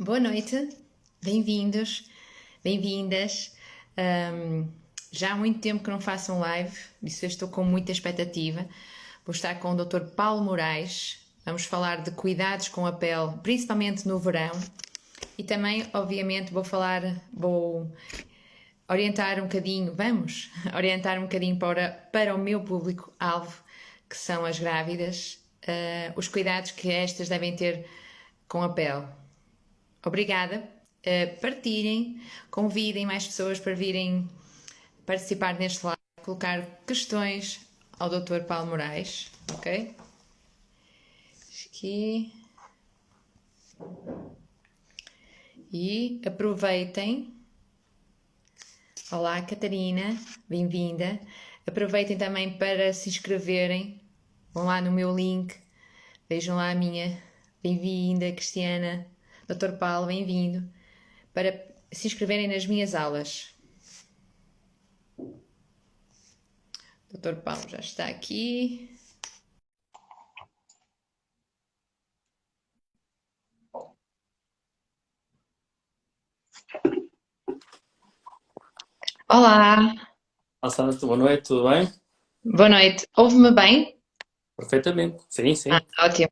Boa noite, bem-vindos, bem-vindas. Ahm, Já há muito tempo que não faço um live, isso eu estou com muita expectativa. Vou estar com o Dr. Paulo Moraes. Vamos falar de cuidados com a pele, principalmente no verão. E também, obviamente, vou orientar um bocadinho, vamos orientar um bocadinho para o meu público-alvo, que são as grávidas, os cuidados que estas devem ter com a pele. Obrigada. Partilhem, convidem mais pessoas para virem participar neste live, colocar questões ao Dr. Paulo Moraes, ok? Aqui. E aproveitem. Olá, Catarina, bem-vinda. Aproveitem também para se inscreverem. Vão lá no meu link, vejam lá a minha. Bem-vinda, Cristiana. Dr. Paulo, bem-vindo. Para se inscreverem nas minhas aulas. Dr. Paulo já está aqui. Olá, Olá, Sandra, boa noite, tudo bem? boa noite. Ouve-me bem? Perfeitamente, sim, sim. Ótimo.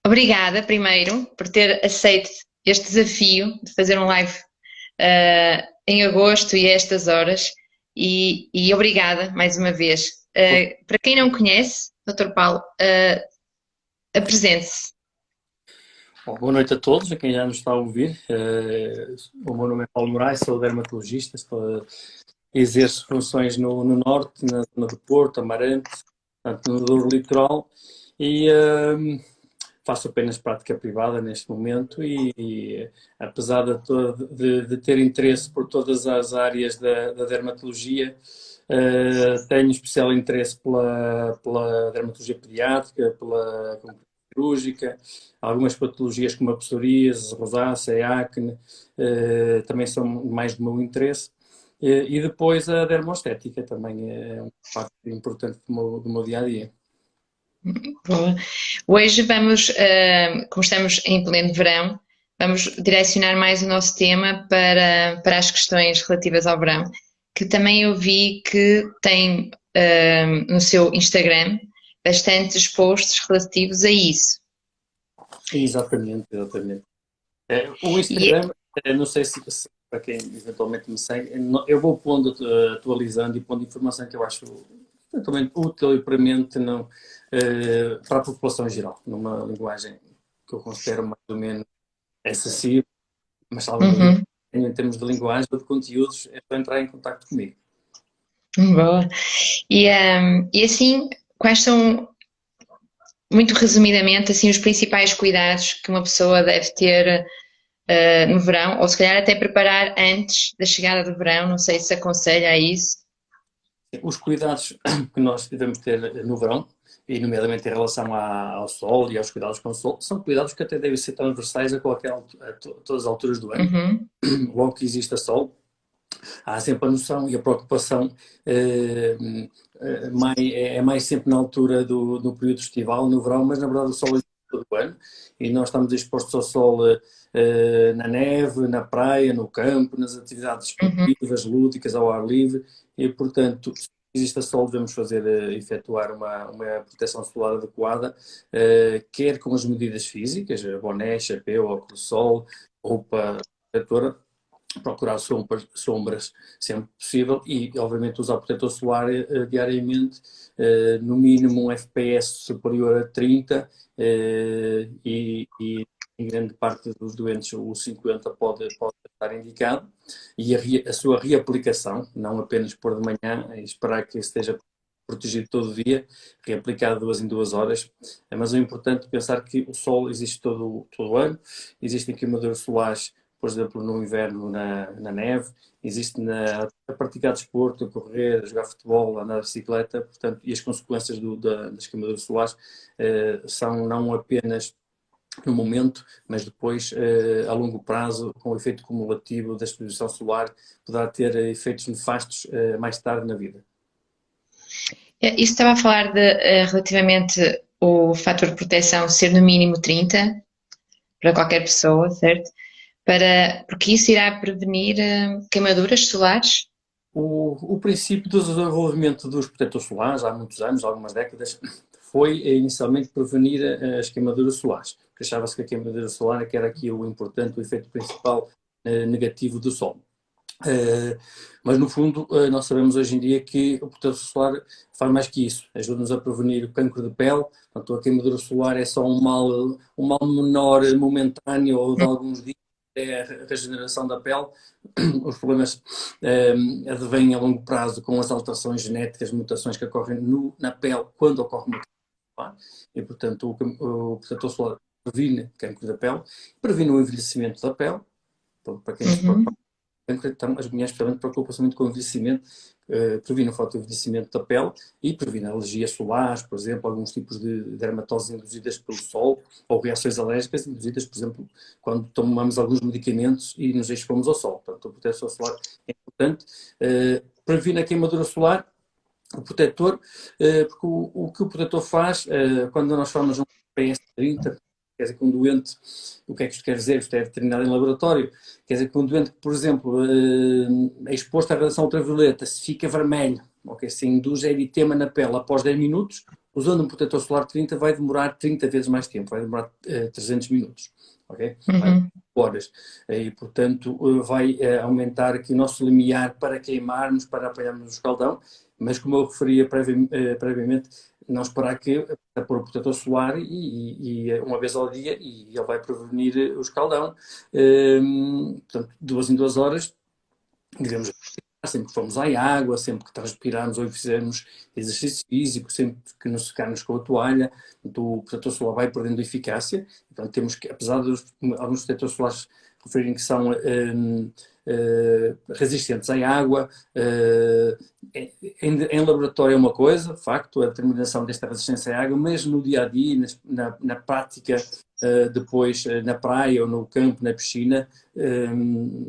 Obrigada, primeiro, por ter aceito este desafio de fazer um live em agosto e a estas horas. E obrigada mais uma vez. Para quem não conhece, Dr. Paulo, apresente-se. Bom, boa noite a todos, a quem já nos está a ouvir. O meu nome é Paulo Moraes, sou dermatologista, exerço funções no Norte, na zona do Porto, Amarante, portanto, no Douro Litoral, e faço apenas prática privada neste momento apesar de ter interesse por todas as áreas da dermatologia, tenho especial interesse pela dermatologia pediátrica, pela cirúrgica, algumas patologias como a psoríase, rosácea, acne, também são mais do meu interesse. E depois a dermoestética também é uma parte importante do meu dia a dia. Boa. Hoje vamos, como estamos em pleno verão, vamos direcionar mais o nosso tema para as questões relativas ao verão, que também eu vi que tem no seu Instagram bastantes posts relativos a isso. Exatamente, exatamente. O E, Instagram, não sei se para quem eventualmente me segue, eu vou pondo, atualizando e pondo informação que eu acho eventualmente útil e premente não, para a população em geral, numa linguagem que eu considero mais ou menos acessível, mas se alguma dúvida uhum, em termos de linguagem ou de conteúdos, é só entrar em contato comigo. boa. E assim, quais são, muito resumidamente, assim, os principais cuidados que uma pessoa deve ter no verão, ou se calhar até preparar antes da chegada do verão, não sei se aconselha a isso. Os cuidados que nós devemos ter no verão, e nomeadamente em relação ao sol e aos cuidados com o sol, são cuidados que até devem ser transversais a todas as alturas do ano. Uhum, Logo que exista sol, há sempre a noção e a preocupação eh, é mais sempre na altura do período estival, no verão, mas na verdade o sol existe todo o ano e nós estamos expostos ao sol na neve, na praia, no campo, nas atividades uhum. esportivas, lúdicas, ao ar livre e, portanto, se existe sol, devemos efetuar uma proteção solar adequada, quer com as medidas físicas, boné, chapéu, óculos de sol, roupa protetora, procurar sombras sempre possível e, obviamente, usar protetor solar diariamente, no mínimo um FPS superior a 30 e em grande parte dos doentes o 50 pode estar indicado e a sua reaplicação, não apenas por de manhã e esperar que esteja protegido todo o dia, reaplicado 2 em 2 horas, mas é importante pensar que o sol existe todo o ano, existem queimaduras solares por exemplo, no inverno na neve, existe a praticar desporto, a correr, a jogar futebol, a andar de bicicleta, portanto, e as consequências das queimaduras solares são não apenas no momento, mas depois, a longo prazo, com o efeito cumulativo da exposição solar, poderá ter efeitos nefastos mais tarde na vida. Isso estava a falar de relativamente o fator de proteção ser no mínimo 30. para qualquer pessoa, certo? Porque isso irá prevenir queimaduras solares? O princípio do desenvolvimento dos protetores solares, há muitos anos, há algumas décadas, foi inicialmente prevenir as queimaduras solares. Porque achava-se que a queimadura solar é que era aqui o importante, o efeito principal negativo do Sol. Mas no fundo, nós sabemos hoje em dia que o protetor solar faz mais que isso, ajuda-nos a prevenir o cancro de pele. Portanto, a queimadura solar é só um mal menor, momentâneo ou de alguns dias, é a regeneração da pele. Os problemas advêm a longo prazo com as alterações genéticas, mutações que ocorrem na pele quando ocorre uma queimadura solar. E, portanto, o protetor solar previne cancro da pele, previne o envelhecimento da pele. Para quem se preocupa, então, as mulheres especialmente preocupam-se muito com o envelhecimento, previne o fotoenvelhecimento da pele e previne alergias solares, por exemplo, alguns tipos de dermatoses induzidas pelo sol ou reações alérgicas induzidas, por exemplo, quando tomamos alguns medicamentos e nos expomos ao sol. Portanto, o protetor solar é importante. Previne a queimadura solar, o protetor, porque o que o protetor faz, quando nós formamos um PS30, quer dizer que um doente, o que é que isto quer dizer? Isto é determinado em laboratório. Quer dizer que um doente que, por exemplo, é exposto à radiação ultravioleta, se fica vermelho, okay, se induz eritema na pele após 10 minutos, usando um protetor solar 30 vai demorar 30 vezes mais tempo, vai demorar 300 minutos. Okay? Horas. E, portanto, vai aumentar aqui o nosso limiar para queimarmos, para apanharmos o escaldão, mas como eu referia previamente, não esperar que a pôr o protetor solar e uma vez ao dia e ele vai prevenir o escaldão. Portanto, 2 em 2 horas, devemos sempre que formos à água, sempre que transpirarmos ou fizermos exercício físico, sempre que nos secarmos com a toalha, o protetor solar vai perdendo eficácia. Então temos que, apesar de alguns protetores solares referirem que são resistentes à água, em laboratório é uma coisa, de facto, a determinação desta resistência à água, mas no dia a dia, na prática, depois na praia ou no campo, na piscina,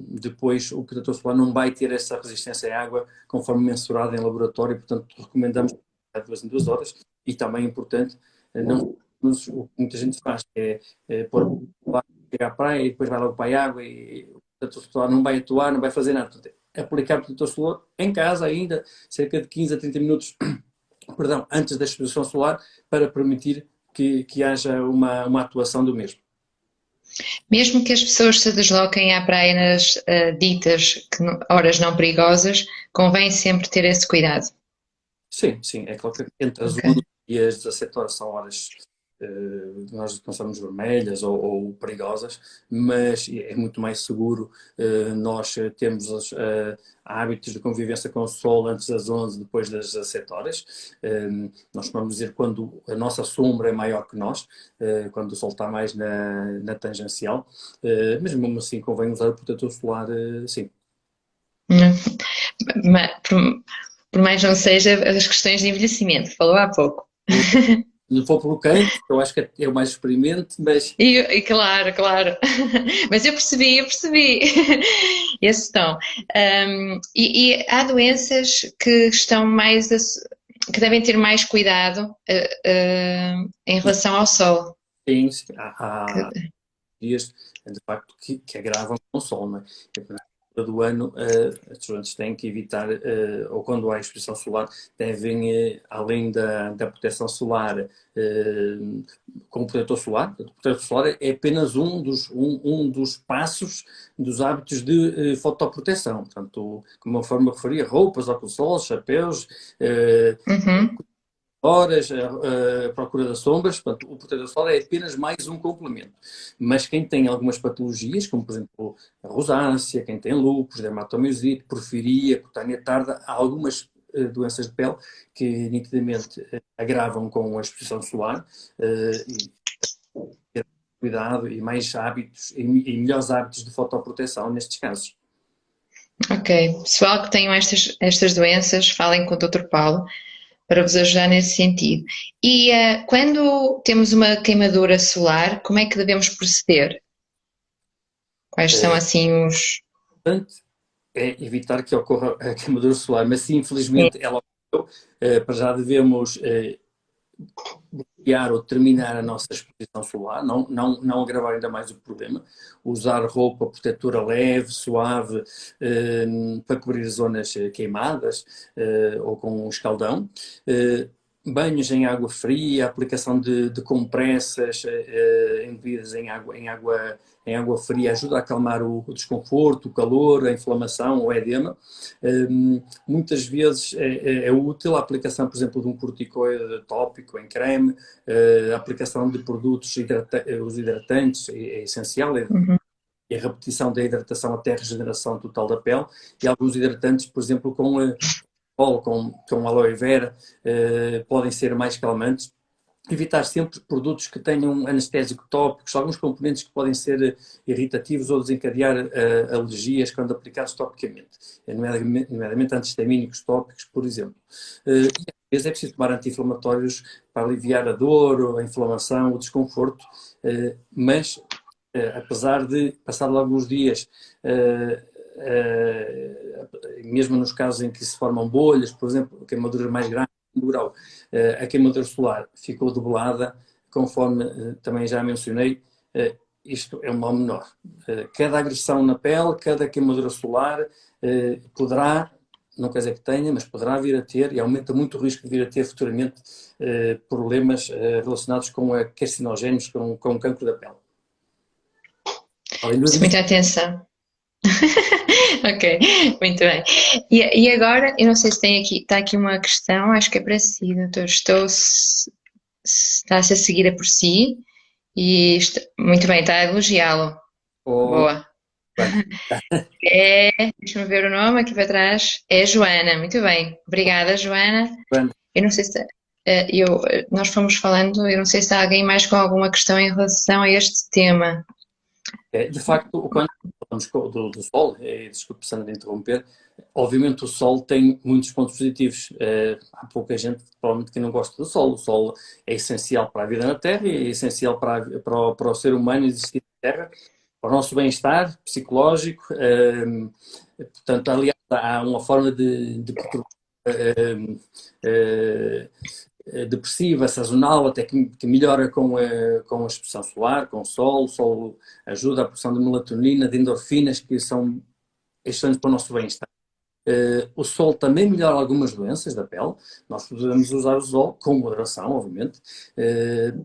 depois o protetor solar não vai ter essa resistência à água conforme mensurado em laboratório, portanto recomendamos 2 em 2 horas. E também é importante, não o que muita gente faz, pôr chegar à praia e depois vai logo para a água e o protetor solar não vai atuar, não vai fazer nada. Portanto, aplicar o protetor solar em casa ainda, cerca de 15 a 30 minutos perdão, antes da exposição solar, para permitir que haja uma atuação do mesmo. Mesmo que as pessoas se desloquem à praia nas ditas horas não perigosas, convém sempre ter esse cuidado. Sim, sim. É claro que entre as 1 e as 17 horas são horas nós pensamos vermelhas ou perigosas, mas é muito mais seguro nós temos hábitos de convivência com o sol antes das 11, depois das 17 horas. Nós vamos dizer quando a nossa sombra é maior que nós, quando o sol está mais na tangencial, mas mesmo assim convém usar o protetor solar, sim. Por mais não seja as questões de envelhecimento, falou há pouco. Não for pelo canto, eu acho que é o mais experimente, mas... E claro, claro. Mas eu percebi esse tom. E há doenças que estão mais, que devem ter mais cuidado em relação ao sol. Sim, há dias, de facto, que agravam com o sol, não é? Do ano, as estudantes têm que evitar, ou quando há exposição solar, devem, além da proteção solar, com o protetor solar. O protetor solar é apenas um dos passos dos hábitos de fotoproteção. Portanto, como a forma referia, roupas, óculos de sol, chapéus, horas, a procura das sombras, portanto, o protetor solar é apenas mais um complemento. Mas quem tem algumas patologias, como por exemplo a rosácea, quem tem lúpus, dermatomiosite, porfiria, cutânea tarda, há algumas doenças de pele que nitidamente agravam com a exposição solar e ter cuidado e mais hábitos e melhores hábitos de fotoproteção nestes casos. Ok. Pessoal que tenham estas doenças, falem com o Dr. Paulo para vos ajudar nesse sentido. E quando temos uma queimadura solar, como é que devemos proceder? Quais são assim os... É evitar que ocorra a queimadura solar, mas se infelizmente ela ocorreu, para já devemos bloquear ou terminar a nossa exposição solar, não agravar ainda mais o problema, usar roupa protetora leve, suave, para cobrir zonas queimadas ou com escaldão. Banhos em água fria, aplicação de compressas embebidas em água fria ajuda a acalmar o desconforto, o calor, a inflamação, o edema. Muitas vezes é útil a aplicação, por exemplo, de um corticoide tópico em creme, a aplicação de produtos os hidratantes é essencial, Uhum. e a repetição da hidratação até a regeneração total da pele, e alguns hidratantes, por exemplo, com aloe vera, podem ser mais calmantes. Evitar sempre produtos que tenham anestésico tópicos, alguns componentes que podem ser irritativos ou desencadear alergias quando aplicados topicamente, nomeadamente antihistamínicos tópicos, por exemplo. E às vezes é preciso tomar anti-inflamatórios para aliviar a dor, a inflamação, o desconforto, mas apesar de, passado alguns dias, mesmo nos casos em que se formam bolhas, por exemplo, queimaduras mais grandes, no grau, a queimadura solar ficou debelada, conforme também já mencionei, isto é um mal menor. Cada agressão na pele, cada queimadura solar poderá, não quer dizer que tenha, mas poderá vir a ter, e aumenta muito o risco de vir a ter futuramente problemas relacionados com carcinogénicos, com o cancro da pele. Preste muita atenção. Ok, muito bem. E agora, eu não sei se tem aqui, está aqui uma questão, acho que é para si, doutor. Está-se a seguir por si muito bem, está a elogiá-lo. Oh, Boa. bem, Deixa-me ver o nome aqui para trás. É a Joana, muito bem. Obrigada, Joana. bem. Eu não sei se nós fomos falando, eu não sei se há alguém mais com alguma questão em relação a este tema. De facto, quando falamos do Sol, desculpe, Sandra, de interromper, obviamente o Sol tem muitos pontos positivos. Há pouca gente, provavelmente, que não gosta do Sol. O Sol é essencial para a vida na Terra e é essencial para o ser humano existir na Terra, para o nosso bem-estar psicológico. Portanto, aliás, há uma forma de perturbar depressiva, sazonal, até que melhora com a exposição solar, com o sol. O sol ajuda a produção de melatonina, de endorfinas, que são excelentes para o nosso bem-estar. O sol também melhora algumas doenças da pele. Nós podemos usar o sol com moderação, obviamente,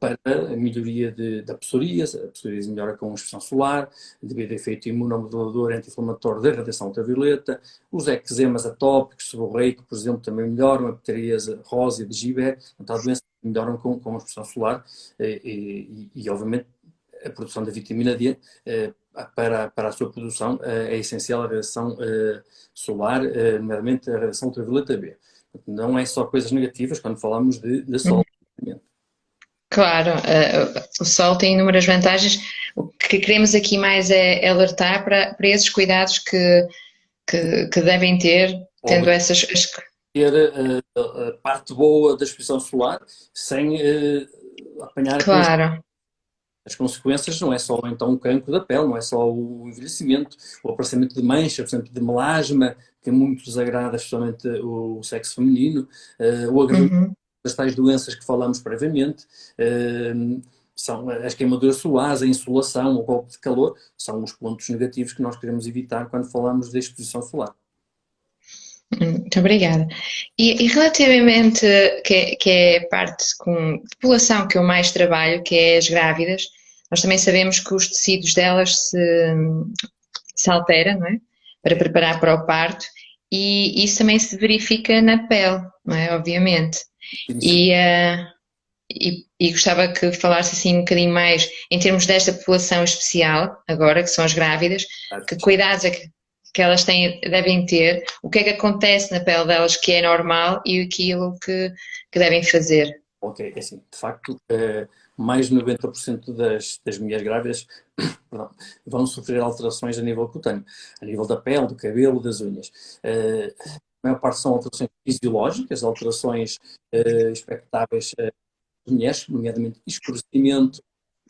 para a melhoria da psoríase. A psoríase melhora com a exposição solar, devido ao efeito imunomodulador anti-inflamatório da radiação ultravioleta. Os eczemas atópicos, seborreico, por exemplo, também melhoram. A pteríase rósea de Gibert. Então, há doenças que melhoram com a exposição solar obviamente, a produção da vitamina D para a sua produção é essencial a radiação solar, nomeadamente a radiação ultravioleta B. Não é só coisas negativas quando falamos de sol. Claro, o sol tem inúmeras vantagens. O que queremos aqui mais é alertar para esses cuidados que devem ter, tendo essas. Ter a parte boa da exposição solar sem apanhar Claro. as consequências. Não é só então o cancro da pele, não é só o envelhecimento, o aparecimento de manchas, por exemplo, de melasma, que muito desagrada especialmente o sexo feminino, o agravamento das tais doenças que falamos previamente. São as queimaduras solares, a insolação, o golpe de calor, são os pontos negativos que nós queremos evitar quando falamos da exposição solar. Muito obrigada. E relativamente, que é a parte com população que eu mais trabalho, que é as grávidas, nós também sabemos que os tecidos delas se alteram, não é? Para preparar para o parto, e isso também se verifica na pele, não é? Obviamente. E gostava que falasse assim um bocadinho mais em termos desta população especial, agora, que são as grávidas, que cuidados é que elas devem ter, o que é que acontece na pele delas que é normal e aquilo que devem fazer. Ok, é assim, de facto, mais de 90% das mulheres grávidas perdão, vão sofrer alterações a nível cutâneo, a nível da pele, do cabelo, das unhas. A maior parte são alterações fisiológicas, alterações expectáveis das mulheres, nomeadamente escurecimento,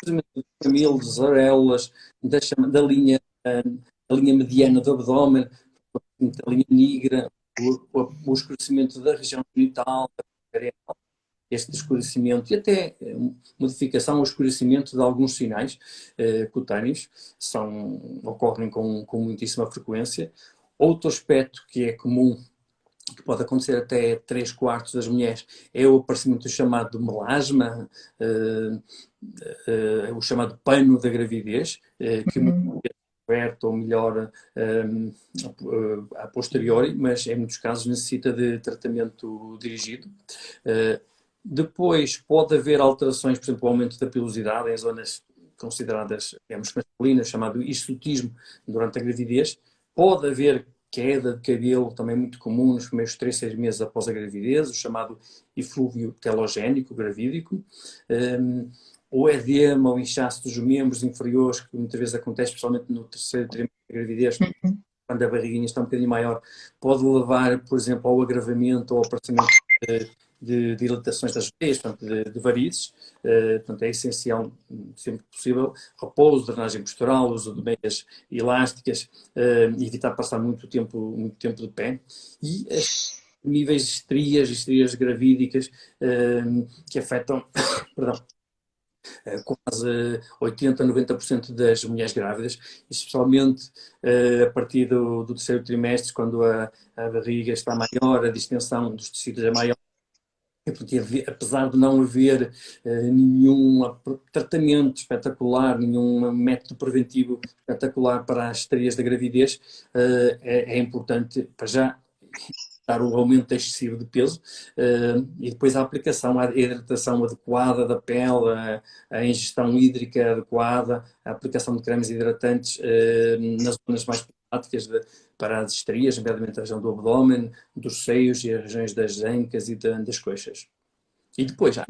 de camilos, areolas, da linha mediana do abdômen, da linha negra, o escurecimento da região genital, este escurecimento e até modificação ou escurecimento de alguns sinais cutâneos, ocorrem com muitíssima frequência. Outro aspecto que é comum, que pode acontecer até 3/4 das mulheres, é o aparecimento chamado melasma, o chamado pano da gravidez, que ou melhora a posteriori, mas em muitos casos necessita de tratamento dirigido. Depois pode haver alterações, por exemplo, o aumento da pilosidade em zonas consideradas, digamos, masculinas, chamado hirsutismo, durante a gravidez. Pode haver queda de cabelo, também muito comum nos primeiros 3, 6 meses após a gravidez, o chamado eflúvio telogénico gravídico. O edema, o inchaço dos membros inferiores, que muitas vezes acontece, especialmente no terceiro trimestre da gravidez, quando a barriguinha está um bocadinho maior, pode levar, por exemplo, ao agravamento ou ao aparecimento de dilatações das veias, portanto, de varizes. Portanto, é essencial, sempre que possível, repouso, drenagem postural, uso de meias elásticas, evitar passar muito tempo de pé. E as níveis de estrias gravídicas, que afetam, perdão, quase 80% a 90% das mulheres grávidas, especialmente a partir do terceiro trimestre, quando a barriga está maior, a distensão dos tecidos é maior. Porque, apesar de não haver nenhum tratamento espetacular, nenhum método preventivo espetacular para as estrias da gravidez, é importante, para já, dar o aumento excessivo de peso e depois a aplicação, a hidratação adequada da pele, a ingestão hídrica adequada, a aplicação de cremes hidratantes nas zonas mais problemáticas para as estrias, nomeadamente a região do abdômen, dos seios e as regiões das ancas e das coxas. E depois há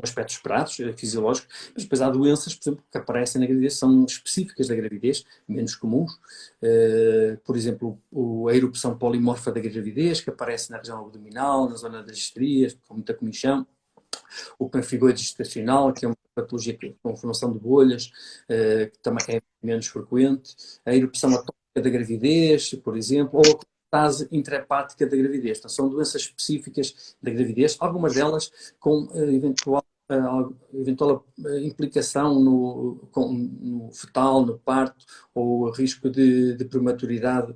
aspectos esperados, fisiológicos, mas depois há doenças, por exemplo, que aparecem na gravidez, são específicas da gravidez, menos comuns. Por exemplo, a erupção polimorfa da gravidez, que aparece na região abdominal, na zona das estrias, com muita comichão. O pemphigoide gestacional, que é uma patologia com formação de bolhas, que também é menos frequente. A erupção atópica da gravidez, por exemplo, ou a fase intrahepática da gravidez. Então, são doenças específicas da gravidez, algumas delas com eventual implicação no fetal, no parto, ou risco de prematuridade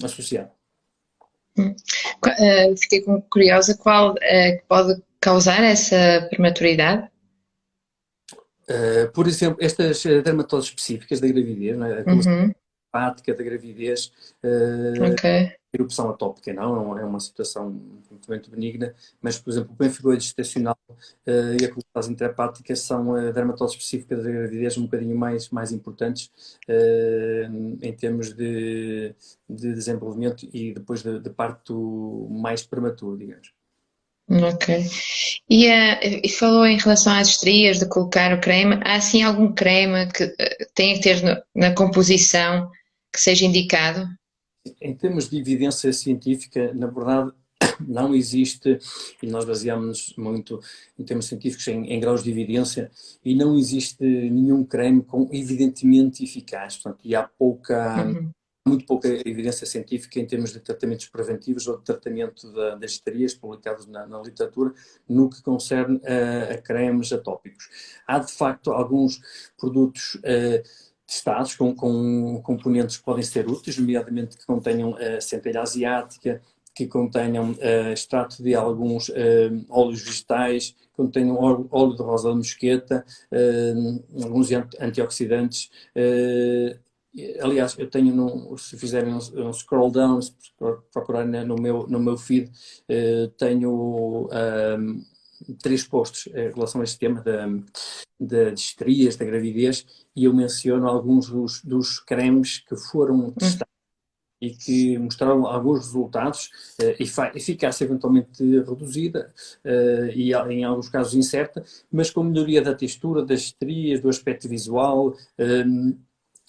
associado. Fiquei curiosa, qual que pode causar essa prematuridade? Por exemplo, estas dermatoses específicas da gravidez, né, a hepática da gravidez, erupção atópica, não é uma situação muito benigna, mas, por exemplo, o pemphigoide gestacional e a colopatose intrahepática são dermatoses específicas da gravidez um bocadinho mais importantes em termos de desenvolvimento e depois de parto mais prematuro, digamos. Ok. E falou em relação às estrias, de colocar o creme. Há assim algum creme que tenha que ter na composição que seja indicado? Em termos de evidência científica, na verdade, não existe, e nós baseamos-nos muito em termos científicos em graus de evidência, e não existe nenhum creme evidentemente eficaz. Portanto, e há muito pouca evidência científica em termos de tratamentos preventivos ou de tratamento das estrias publicados na literatura no que concerne a cremes atópicos. Há, de facto, alguns produtos testados com componentes que podem ser úteis, nomeadamente que contenham centelha asiática, que contenham extrato de alguns óleos vegetais, que contenham óleo de rosa de mosqueta, alguns antioxidantes. Aliás, eu tenho, se fizerem um scroll down, se procurarem no meu feed, tenho 3 posts em relação a este tema de estrias, da gravidez, e eu menciono alguns dos cremes que foram testados e que mostraram alguns resultados, eficácia eventualmente reduzida e em alguns casos incerta, mas com melhoria da textura, das estrias, do aspecto visual,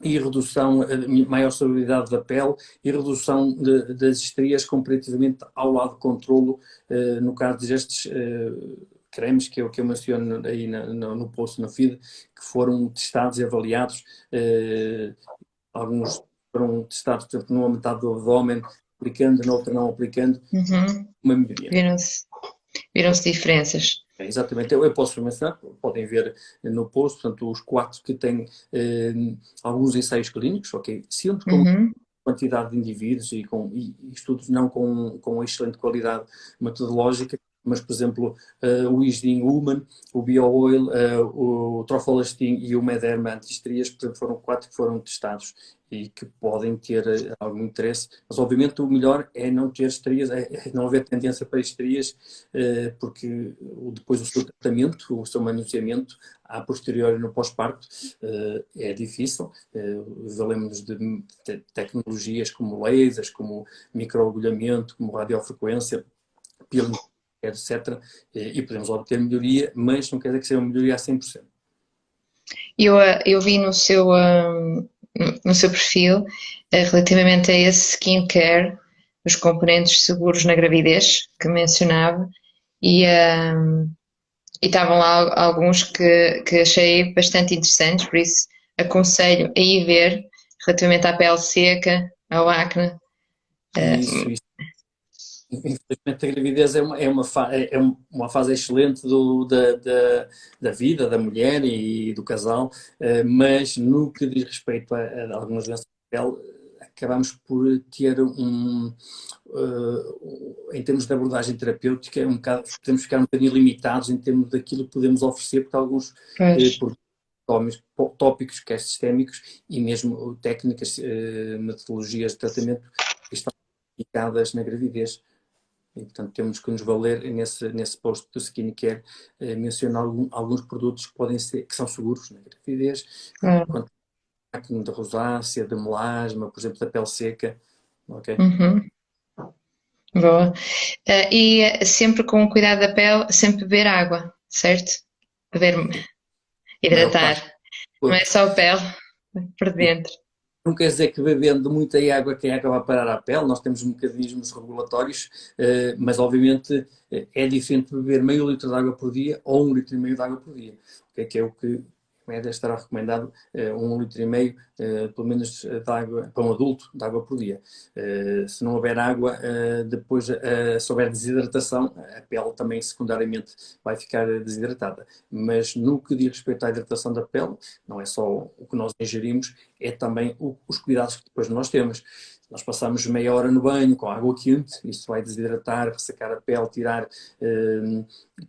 e redução, maior solubilidade da pele e redução das estrias comparativamente ao lado de controlo, no caso destes cremes que eu menciono aí no post, no feed, que foram testados e avaliados. Alguns foram testados, por exemplo, numa metade do abdômen, aplicando, noutra não aplicando, uma melhoria. Viram-se diferenças? Exatamente, eu posso mencionar, podem ver no post, portanto, os quatro que têm alguns ensaios clínicos, ok? Sempre com Uhum. quantidade de indivíduos e estudos não com excelente qualidade metodológica, mas, por exemplo, o Isdin Human, o BioOil, o Trofolastin e o Mederma Antistrias, por exemplo, foram quatro que foram testados e que podem ter algum interesse, mas obviamente o melhor é não ter estrias, é não haver tendência para estrias, porque depois o seu tratamento, o seu manuseamento, a posteriori no pós-parto, é difícil. Valemos de tecnologias como lasers, como microagulhamento, como radiofrequência, pílula, etc. E podemos obter melhoria, mas não quer dizer que seja uma melhoria a 100%. Eu vi no seu perfil, relativamente a esse skincare, os componentes seguros na gravidez que mencionava, e, e estavam lá alguns que achei bastante interessantes, por isso aconselho a ir ver relativamente à pele seca, ao acne. Isso. Infelizmente a gravidez é uma fase excelente da vida da mulher e do casal, mas no que diz respeito a algumas doenças da pele, acabamos por ter em termos de abordagem terapêutica, podemos ficar um bocadinho limitados em termos daquilo que podemos oferecer, porque alguns Pois, produtos tópicos, quer sistémicos, e mesmo técnicas, metodologias de tratamento que estão indicadas na gravidez. E, portanto, temos que nos valer nesse posto do skincare, mencionar alguns produtos que podem ser, que são seguros na gravidez, claro. quanto à acne, da rosácea, da melasma, por exemplo, da pele seca, ok? Uhum, boa. Sempre com cuidado da pele, sempre beber água, certo? Beber, Maior parte. hidratar. Não é só a pele, por dentro. Não quer dizer que bebendo muita água que a água vai parar à pele, nós temos mecanismos regulatórios, mas obviamente é diferente beber meio litro de água por dia ou 1,5 litro de água por dia, okay? Que é o que em média estará recomendado, 1,5 litro, pelo menos, de água, para um adulto, de água por dia. Se não houver água, depois, se houver desidratação, a pele também secundariamente vai ficar desidratada. Mas no que diz respeito à hidratação da pele, não é só o que nós ingerimos, é também os cuidados que depois nós temos. Nós passamos meia hora no banho com água quente, isso vai desidratar, ressecar a pele, tirar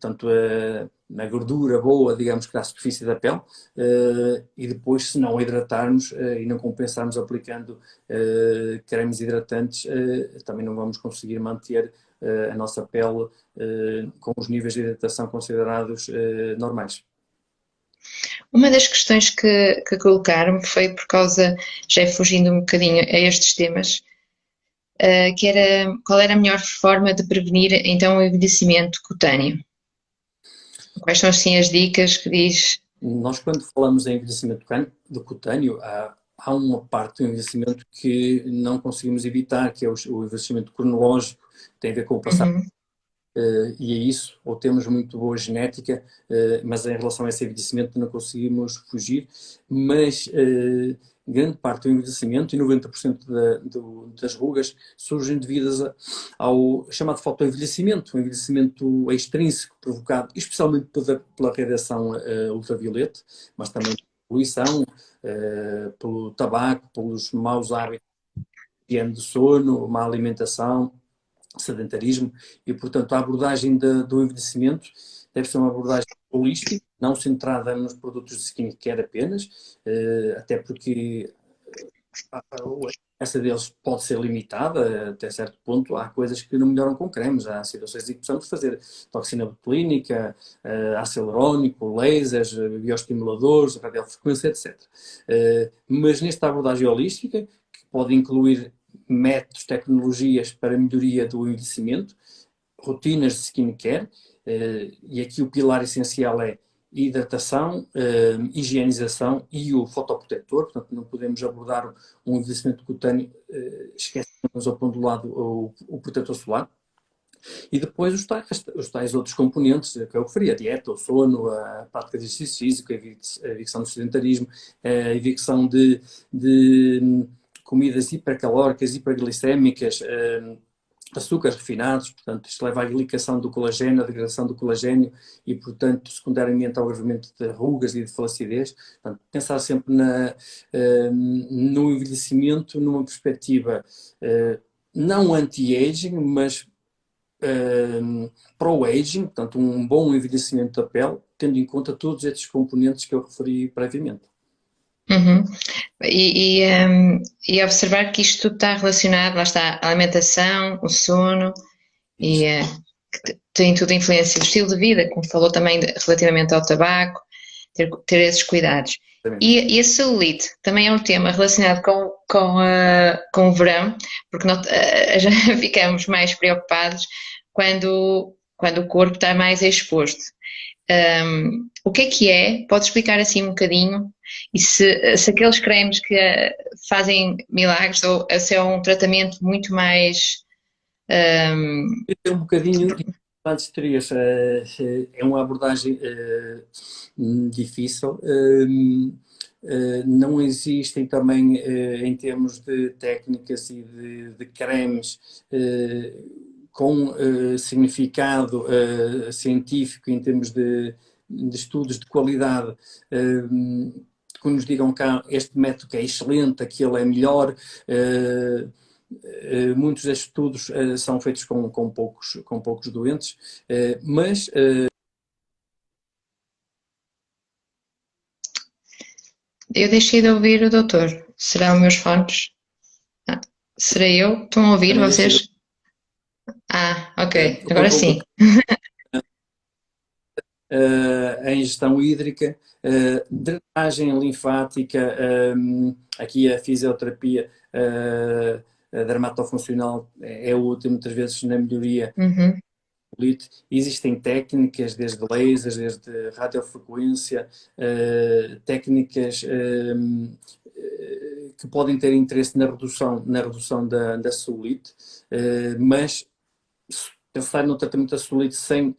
tanto a gordura boa, digamos que da superfície da pele, e depois, se não hidratarmos e não compensarmos aplicando cremes hidratantes, também não vamos conseguir manter a nossa pele com os níveis de hidratação considerados normais. Uma das questões que colocaram foi por causa, já fugindo um bocadinho a estes temas, que era qual era a melhor forma de prevenir então o envelhecimento cutâneo? Quais são assim as dicas que diz? Nós, quando falamos em envelhecimento do cutâneo, há uma parte do envelhecimento que não conseguimos evitar, que é o envelhecimento cronológico, que tem a ver com o passado. Uhum, E é isso, ou temos muito boa genética, mas em relação a esse envelhecimento não conseguimos fugir, mas grande parte do envelhecimento, e 90% das rugas, surgem devido ao chamado fotoenvelhecimento, o envelhecimento extrínseco provocado especialmente pela radiação ultravioleta, mas também pela poluição, pelo tabaco, pelos maus hábitos, higiene do sono, má alimentação, sedentarismo, e, portanto, a abordagem do envelhecimento deve ser uma abordagem holística, não centrada nos produtos de skincare apenas, até porque essa deles pode ser limitada até certo ponto. Há coisas que não melhoram com cremes, há situações em que precisamos fazer toxina botulínica, ácido hialurónico, lasers, bioestimuladores, radiofrequência, etc. Mas nesta abordagem holística, que pode incluir métodos, tecnologias para melhoria do envelhecimento, rotinas de skincare, e aqui o pilar essencial é hidratação, higienização e o fotoprotetor. Portanto, não podemos abordar um envelhecimento cutâneo esquecendo ou pondo de lado o protetor solar. E depois os tais outros componentes, que eu referi, a dieta, o sono, a prática de exercício físico, a evicção do sedentarismo, a evicção de comidas hipercalóricas, hiperglicémicas, açúcares refinados, portanto, isto leva à glicação do colagênio, à degradação do colagênio e, portanto, secundariamente ao agravamento de rugas e de flacidez. Portanto, pensar sempre no envelhecimento numa perspectiva não anti-aging, mas pro-aging, portanto, um bom envelhecimento da pele, tendo em conta todos estes componentes que eu referi previamente. Uhum. E observar que isto tudo está relacionado, lá está, a alimentação, o sono e que tem tudo influência do estilo de vida, como falou também relativamente ao tabaco, ter esses cuidados. E a celulite também é um tema relacionado com o verão, porque já ficamos mais preocupados quando o corpo está mais exposto. O que é? Pode explicar assim um bocadinho? E se aqueles cremes que fazem milagres ou se é um tratamento muito mais. É um bocadinho antes terias, é uma abordagem difícil. Não existem também, em termos de técnicas e de cremes, com significado científico em termos de estudos de qualidade, que nos digam cá este método que é excelente, aquele é melhor. Muitos destes estudos são feitos com poucos doentes, mas Eu deixei de ouvir o doutor. Serão os meus fones? Ah, serei eu? Estão a ouvir vocês? Ok. Agora sim. A ingestão hídrica, drenagem linfática, aqui a fisioterapia, a dermatofuncional é útil muitas vezes na melhoria. Uhum. Existem técnicas, desde lasers, desde radiofrequência, técnicas que podem ter interesse na redução da celulite, mas pensar no tratamento da celulite sem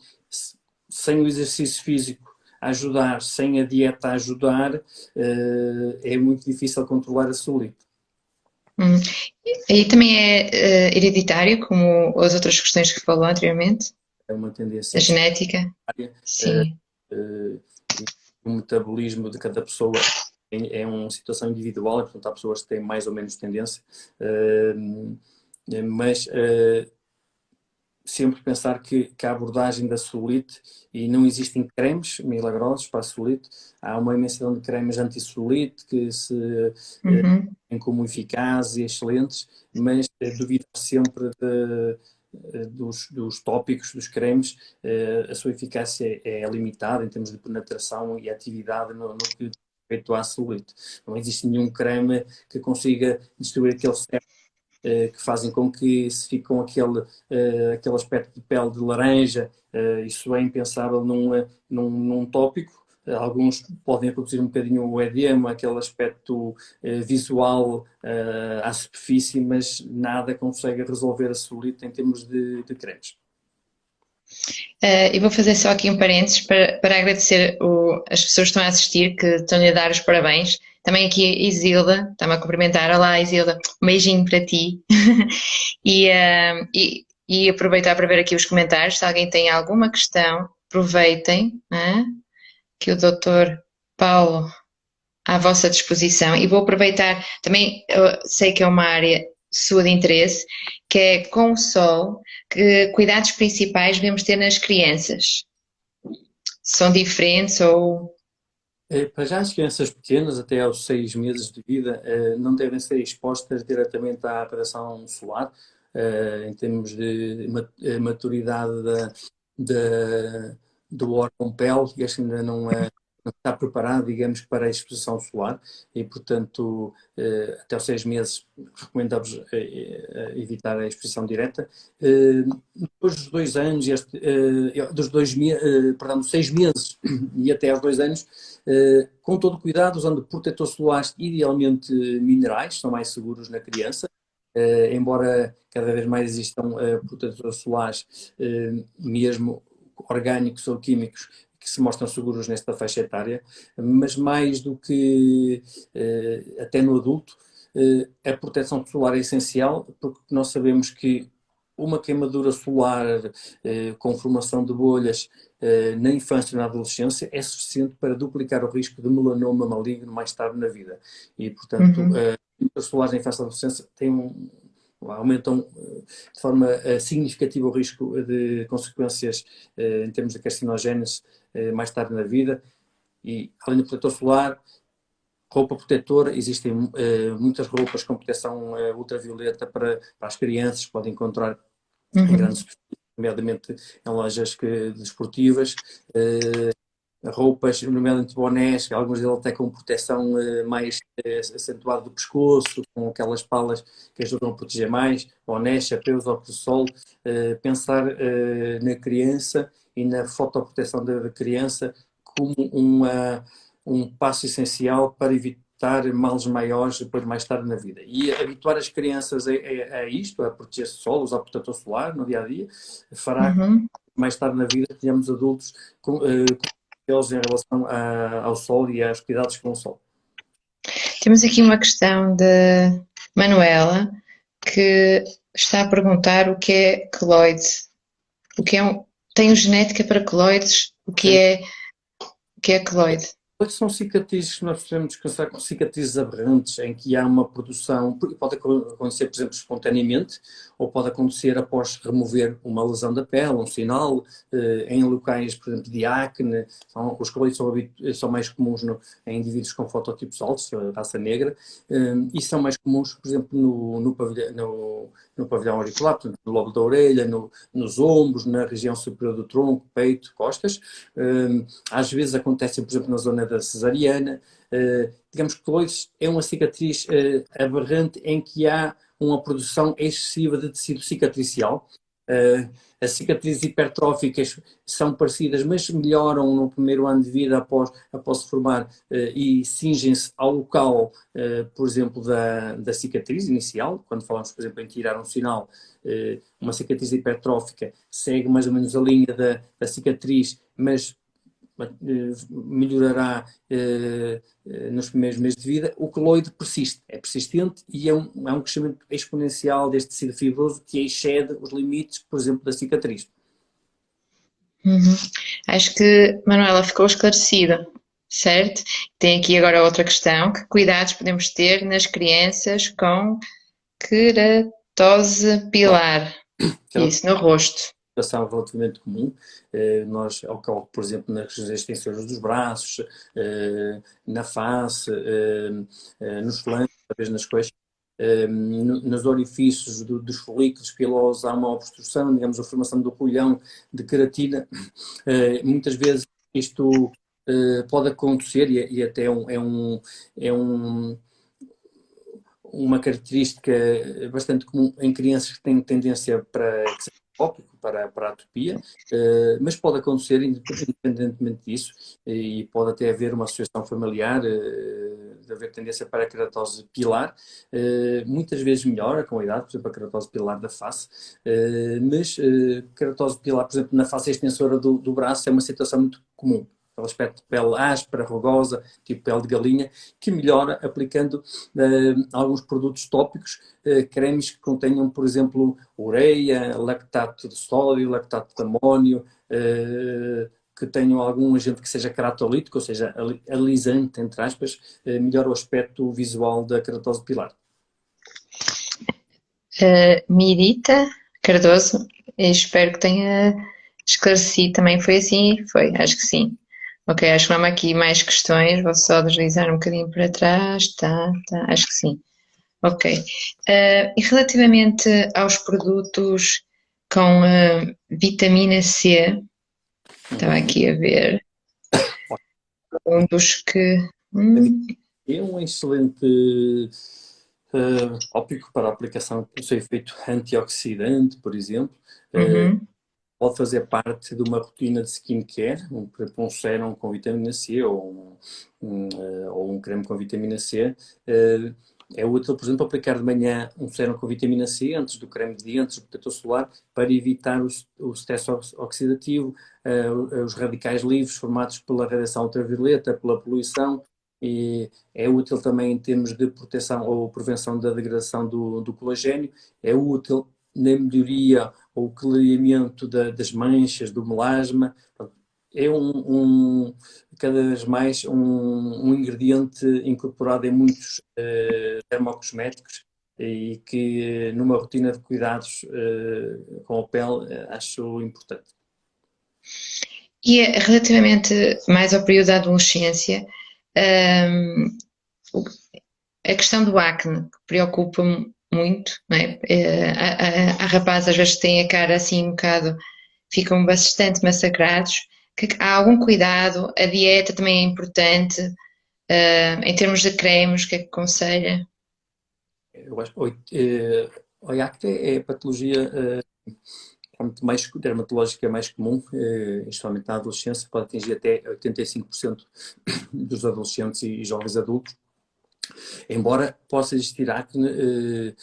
o exercício físico a ajudar, sem a dieta a ajudar, é muito difícil controlar a celulite. E também é hereditário, como as outras questões que falou anteriormente? É uma tendência. A genética? Sim. O metabolismo de cada pessoa é uma situação individual, portanto há pessoas que têm mais ou menos tendência, mas sempre pensar que a abordagem da celulite, e não existem cremes milagrosos para a celulite, há uma imensidão de cremes anti-celulite que se têm como eficazes e excelentes, mas duvidar sempre dos tópicos, dos cremes, a sua eficácia é limitada em termos de penetração e atividade no que respeito à celulite. Não existe nenhum creme que consiga destruir aquele que fazem com que se fique com aquele aspecto de pele de laranja. Isso é impensável num tópico. Alguns podem produzir um bocadinho o edema, aquele aspecto visual à superfície, mas nada consegue resolver a celulite em termos de cremes. E vou fazer só aqui um parênteses para agradecer as pessoas que estão a assistir, que estão-lhe a dar os parabéns. Também aqui a Isilda, está-me a cumprimentar. Olá, Isilda, um beijinho para ti. E aproveitar para ver aqui os comentários. Se alguém tem alguma questão, aproveitem, que o doutor Paulo à vossa disposição. E vou aproveitar, também sei que é uma área sua de interesse, que é com o sol, que cuidados principais devemos ter nas crianças? São diferentes ou... Para já as crianças pequenas, até aos 6 meses de vida, não devem ser expostas diretamente à radiação solar, em termos de maturidade do órgão pele, e este ainda não está preparado, digamos, para a exposição solar, e portanto, até aos 6 meses recomendamos evitar a exposição direta. Depois dos 2 anos, dos 6 meses e até aos 2 anos, com todo cuidado, usando protetores solares, idealmente minerais, são mais seguros na criança, embora cada vez mais existam protetores solares, mesmo orgânicos ou químicos, que se mostram seguros nesta faixa etária, mas mais do que até no adulto, a proteção solar é essencial, porque nós sabemos que uma queimadura solar com formação de bolhas na infância e na adolescência é suficiente para duplicar o risco de melanoma maligno mais tarde na vida. E, portanto, queimaduras solares na infância e adolescência aumentam de forma significativa o risco de consequências em termos de carcinogénese mais tarde na vida. E, além do protetor solar, roupa protetora, existem muitas roupas com proteção ultravioleta para as crianças, que podem encontrar em grandes superfícies, nomeadamente em lojas desportivas, roupas, nomeadamente bonés, alguns deles até com proteção mais acentuada do pescoço, com aquelas palas que ajudam a proteger mais, bonés, chapéus, óculos de sol, pensar na criança e na fotoproteção da criança como um passo essencial para evitar males maiores depois mais tarde na vida. E habituar as crianças a isto, a proteger-se do sol, usar protetor solar no dia a dia, fará que mais tarde na vida tenhamos adultos com eles em relação ao sol e aos cuidados com o sol. Temos aqui uma questão de Manuela, que está a perguntar o que é queloide. Tenho genética para queloides? O que é queloide? São cicatrizes que nós podemos descansar com cicatrizes aberrantes, em que há uma produção, pode acontecer, por exemplo, espontaneamente, ou pode acontecer após remover uma lesão da pele, um sinal, em locais, por exemplo, de acne. Os queloides são mais comuns em indivíduos com fototipos altos, raça negra, e são mais comuns, por exemplo, no pavilhão auricular, portanto, no lobo da orelha, nos ombros, na região superior do tronco, peito, costas. Às vezes acontecem, por exemplo, na zona da cesariana. Digamos que queloides é uma cicatriz aberrante em que há uma produção excessiva de tecido cicatricial. As cicatrizes hipertróficas são parecidas, mas melhoram no primeiro ano de vida após se formar e cingem-se ao local, por exemplo, da cicatriz inicial. Quando falamos, por exemplo, em tirar um sinal, uma cicatriz hipertrófica segue mais ou menos a linha da cicatriz, mas melhorará nos primeiros meses de vida. O queloide persiste, é persistente e é um crescimento exponencial deste tecido fibroso que excede os limites, por exemplo, da cicatriz. Acho que Manuela ficou esclarecida, certo? Tem aqui agora outra questão: que cuidados podemos ter nas crianças com queratose pilar? Isso, no rosto. Situação relativamente comum. Nós ocorre, por exemplo, nas extensões dos braços, na face, nos flancos, talvez nas coxas, nos orifícios dos folículos pilosos há uma obstrução, digamos, a formação do rolhão de queratina. Muitas vezes isto pode acontecer e até uma característica bastante comum em crianças que têm tendência para a atopia, mas pode acontecer independentemente disso e pode até haver uma associação familiar de haver tendência para a queratose pilar. Muitas vezes melhora com a idade, por exemplo, a queratose pilar da face, mas queratose pilar, por exemplo, na face extensora do braço é uma situação muito comum. Aquele aspecto de pele áspera, rugosa, tipo pele de galinha, que melhora aplicando alguns produtos tópicos, cremes que contenham, por exemplo, ureia, lactato de sódio, lactato de amónio, que tenham algum agente que seja queratolítico, ou seja, alisante, entre aspas, melhora o aspecto visual da queratose pilar. Mirita Cardoso, espero que tenha esclarecido também. Foi assim? Foi, acho que sim. Ok, acho que não há aqui mais questões, vou só deslizar um bocadinho para trás, tá, acho que sim. Ok. E relativamente aos produtos com vitamina C, estava aqui a ver, um dos que... É um excelente tópico para a aplicação do seu efeito antioxidante, por exemplo. Pode fazer parte de uma rotina de skincare, um sérum com vitamina C ou um creme com vitamina C. É útil, por exemplo, aplicar de manhã um sérum com vitamina C antes do creme de dia, antes do protetor solar, para evitar o stress oxidativo, os radicais livres formados pela radiação ultravioleta, pela poluição. E é útil também em termos de proteção ou prevenção da degradação do colagênio. É útil na melhoria ou clareamento das manchas, do melasma. É cada vez mais um ingrediente incorporado em muitos dermocosméticos e que numa rotina de cuidados com a pele acho importante. E relativamente mais ao período da adolescência, hum, a questão do acne preocupa-me muito, não é? Há rapazes às vezes que têm a cara assim um bocado, ficam bastante massacrados. Há algum cuidado? A dieta também é importante. Em termos de cremes, o que é que aconselha? Eu acho que a acne é a patologia mais dermatológica mais comum, especialmente na adolescência, pode atingir até 85% dos adolescentes e jovens adultos. Embora possa existir acne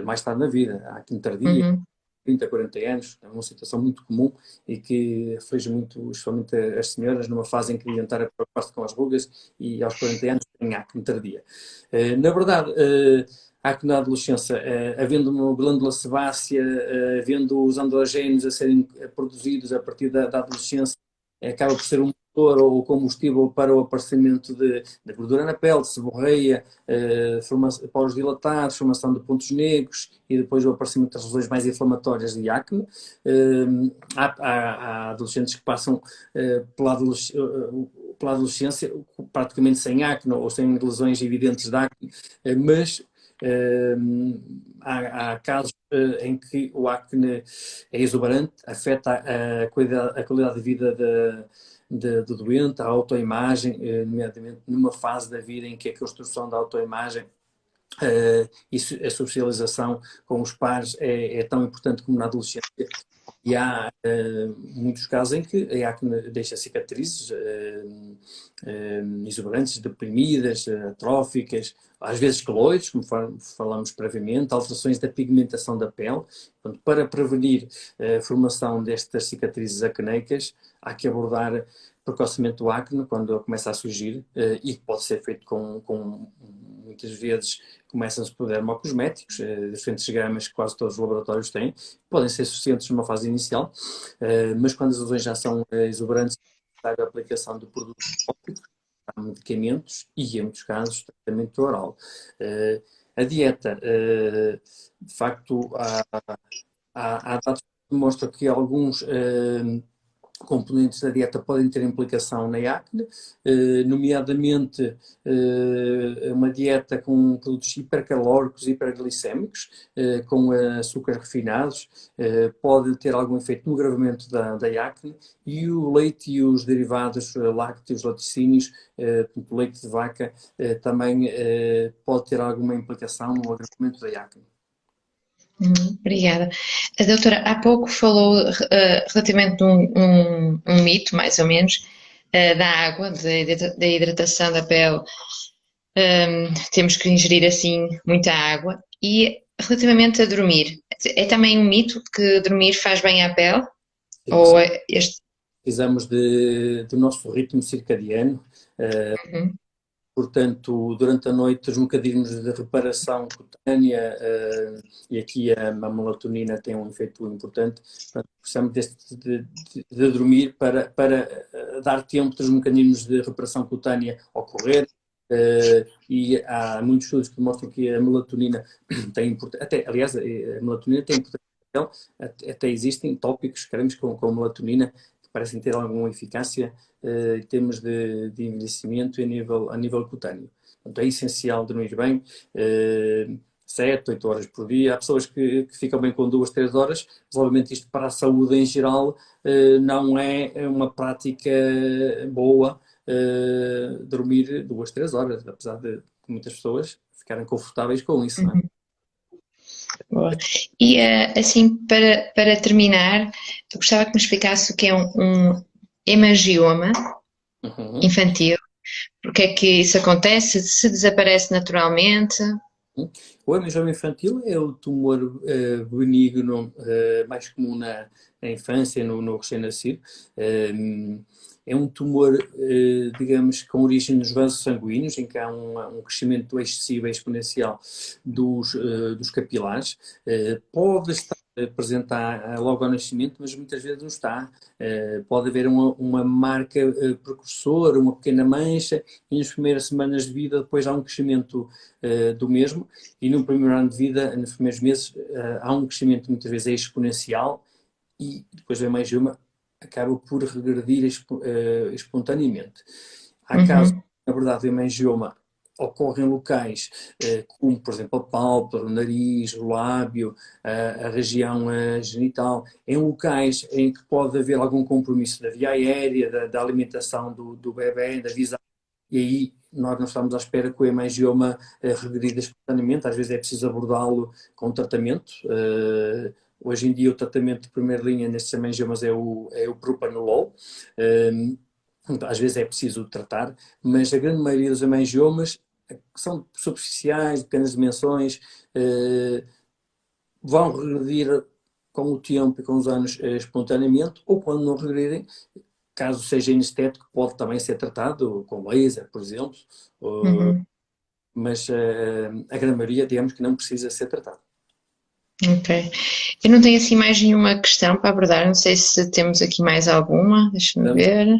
mais tarde na vida, acne tardia, Uhum. 30, 40 anos, é uma situação muito comum e que aflige muito, especialmente as senhoras, numa fase em que devem estar a preocupar-se com as rugas e aos 40 anos têm acne tardia. Na verdade, a acne na adolescência, havendo uma glândula sebácea, havendo os androgénios a serem produzidos a partir da adolescência, acaba por ser um motor ou combustível para o aparecimento de gordura na pele, de seborreia, poros dilatados, formação de pontos negros e depois o aparecimento das lesões mais inflamatórias de acne. Há adolescentes que passam pela adolescência praticamente sem acne ou sem lesões evidentes de acne, mas há casos em que o acne é exuberante, afeta a qualidade de vida do doente, a autoimagem, nomeadamente numa fase da vida em que a construção da autoimagem e a socialização com os pares é tão importante como na adolescência. E há muitos casos em que a acne deixa cicatrizes exuberantes, deprimidas, atróficas, às vezes queloides, como falamos previamente, alterações da pigmentação da pele. Portanto, para prevenir a formação destas cicatrizes acneicas, há que abordar precocemente o acne quando começa a surgir e pode ser feito com muitas vezes começam-se por dermocosméticos, diferentes gamas que quase todos os laboratórios têm, podem ser suficientes numa fase inicial, mas quando as lesões já são exuberantes, é necessário a aplicação de produtos tópicos, medicamentos e, em muitos casos, tratamento oral. A dieta, de facto, há dados que demonstram que alguns componentes da dieta podem ter implicação na acne, nomeadamente uma dieta com produtos hipercalóricos, hiperglicémicos, com açúcares refinados, pode ter algum efeito no agravamento da acne, e o leite e os derivados lácteos, laticínios, o leite de vaca, também pode ter alguma implicação no agravamento da acne. Obrigada. A doutora há pouco falou relativamente de um mito, mais ou menos, da água, da hidratação da pele. Temos que ingerir assim muita água. E relativamente a dormir, é também um mito que dormir faz bem à pele? Sim, Ou sim. este. Precisamos do nosso ritmo circadiano. Uhum. Portanto, durante a noite, os mecanismos de reparação cutânea, e aqui a melatonina tem um efeito importante, portanto, precisamos de dormir para dar tempo dos mecanismos de reparação cutânea ocorrer, e há muitos estudos que mostram que a melatonina tem importância, aliás, a melatonina tem importância, até existem tópicos, cremes com melatonina, que parecem ter alguma eficácia em termos de envelhecimento a nível cutâneo. Portanto, é essencial dormir bem, 7, 8 horas por dia. Há pessoas que ficam bem com 2, 3 horas, mas obviamente isto para a saúde em geral não é uma prática boa, dormir 2, 3 horas, apesar de muitas pessoas ficarem confortáveis com isso, não é? Boa. E assim, para terminar, eu gostava que me explicasse o que é um hemangioma Uhum. infantil, porque é que isso acontece, se desaparece naturalmente. O hemangioma infantil é o tumor benigno mais comum na infância, no recém-nascido. É um tumor, digamos, com origem nos vasos sanguíneos, em que há um crescimento excessivo e exponencial dos capilares. Pode estar presente logo ao nascimento, mas muitas vezes não está. Pode haver uma marca precursora, uma pequena mancha, e nas primeiras semanas de vida depois há um crescimento do mesmo, e no primeiro ano de vida, nos primeiros meses, há um crescimento muitas vezes exponencial, e depois vem mais uma, acaba por regredir espontaneamente. Há casos, Uhum. na verdade, o hemangioma ocorre em locais como, por exemplo, a pálpebra, o nariz, o lábio, a região genital, em locais em que pode haver algum compromisso da via aérea, da alimentação do bebê, da visão, e aí nós não estamos à espera que o hemangioma regrida espontaneamente, às vezes é preciso abordá-lo com tratamento. Hoje em dia o tratamento de primeira linha nestes hemangiomas é o propanolol. Às vezes é preciso tratar, mas a grande maioria dos hemangiomas que são superficiais, de pequenas dimensões, vão regredir com o tempo e com os anos espontaneamente, ou quando não regredirem, caso seja inestético, pode também ser tratado com laser, por exemplo, Uhum. mas a grande maioria, digamos que não precisa ser tratado. Ok. Eu não tenho assim mais nenhuma questão para abordar. Não sei se temos aqui mais alguma. Deixa-me Portanto, ver.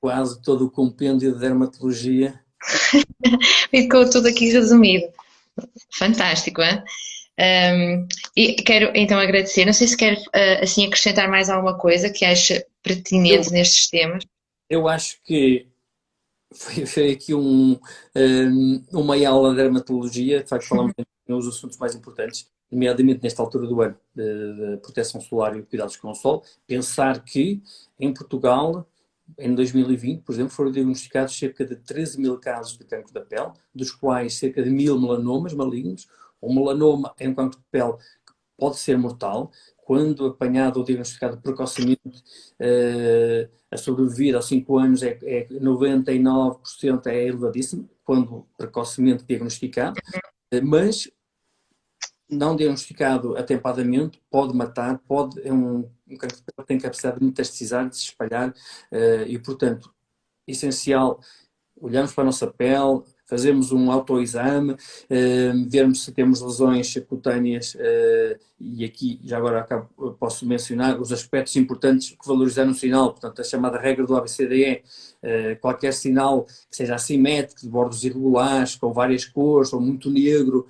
quase todo o compêndio de dermatologia. Ficou tudo aqui resumido. Fantástico, hein? E quero então agradecer. Não sei se quer assim acrescentar mais alguma coisa que acha Eu, pertinente nestes temas. eu acho que foi aqui uma aula de dermatologia, de facto falamos nos assuntos mais importantes, nomeadamente nesta altura do ano, de proteção solar e cuidados com o sol. Pensar que em Portugal, em 2020, por exemplo, foram diagnosticados cerca de 13 mil casos de cancro da pele, dos quais cerca de 1000 melanomas malignos. O melanoma é um cancro de pele que pode ser mortal. Quando apanhado ou diagnosticado precocemente, a sobrevida aos 5 anos é 99% é elevadíssimo, quando precocemente diagnosticado, mas não diagnosticado atempadamente pode matar, é um cancro que tem capacidade de metastizar, de se espalhar, e portanto, essencial olharmos para a nossa pele, fazermos um autoexame, vermos se temos lesões cutâneas, e aqui, já agora posso mencionar os aspectos importantes que valorizar no sinal, portanto, a chamada regra do ABCDE, qualquer sinal que seja assimétrico, de bordos irregulares, com várias cores, ou muito negro,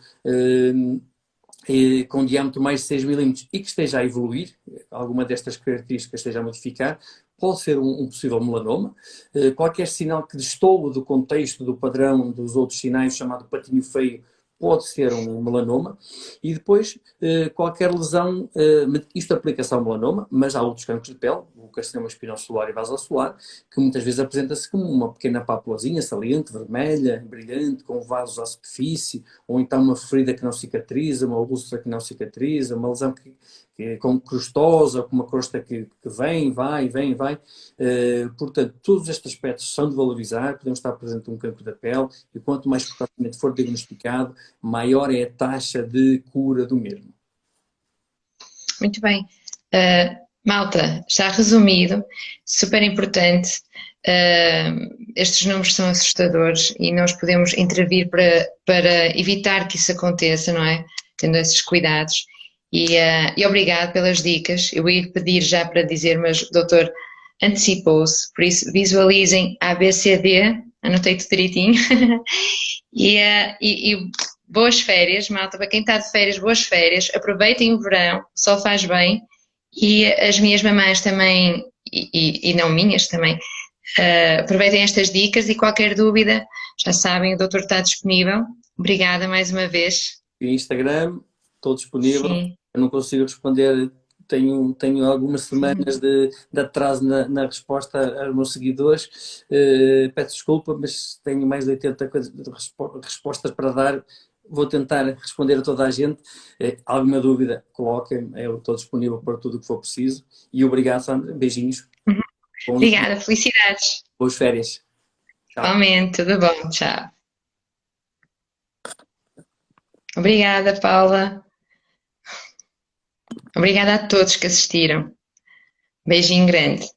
com diâmetro mais de 6 milímetros e que esteja a evoluir, alguma destas características esteja a modificar, pode ser um possível melanoma. Qualquer sinal que destoe do contexto, do padrão dos outros sinais, chamado patinho feio, pode ser um melanoma. E depois, qualquer lesão, isto aplica-se ao melanoma, mas há outros cancros de pele, o carcinoma espinocelular e vasocelular, que muitas vezes apresenta-se como uma pequena papulazinha saliente, vermelha, brilhante, com vasos à superfície, ou então uma ferida que não cicatriza, uma úlcera que não cicatriza, uma lesão com crustosa, com uma crosta que vem, vai, vem, vai. Portanto, todos estes aspectos são de valorizar, podemos estar presente um cancro da pele, e quanto mais precocemente for diagnosticado, maior é a taxa de cura do mesmo. Muito bem. Malta, está resumido, super importante. Estes números são assustadores e nós podemos intervir para evitar que isso aconteça, não é? Tendo esses cuidados. E obrigado pelas dicas. Eu ia pedir já para dizer, mas o doutor antecipou-se, por isso visualizem A, B, C, D, anotei tudo direitinho. E boas férias, malta, para quem está de férias, boas férias, aproveitem o verão, o sol faz bem, e as minhas mamães também, e não minhas também, aproveitem estas dicas e qualquer dúvida, já sabem, o doutor está disponível. Obrigada mais uma vez. E Instagram, estou disponível. Sim. Eu não consigo responder, tenho algumas semanas de atraso na resposta aos meus seguidores. Peço desculpa, mas tenho mais de 80 respostas para dar. Vou tentar responder a toda a gente. Alguma dúvida, coloquem. Eu estou disponível para tudo o que for preciso. E obrigado, Sandra. Beijinhos. Obrigada, felicidades. Boas férias. Tchau. Igualmente, tudo bom, tchau. Obrigada, Paula. Obrigada a todos que assistiram. Beijinho grande.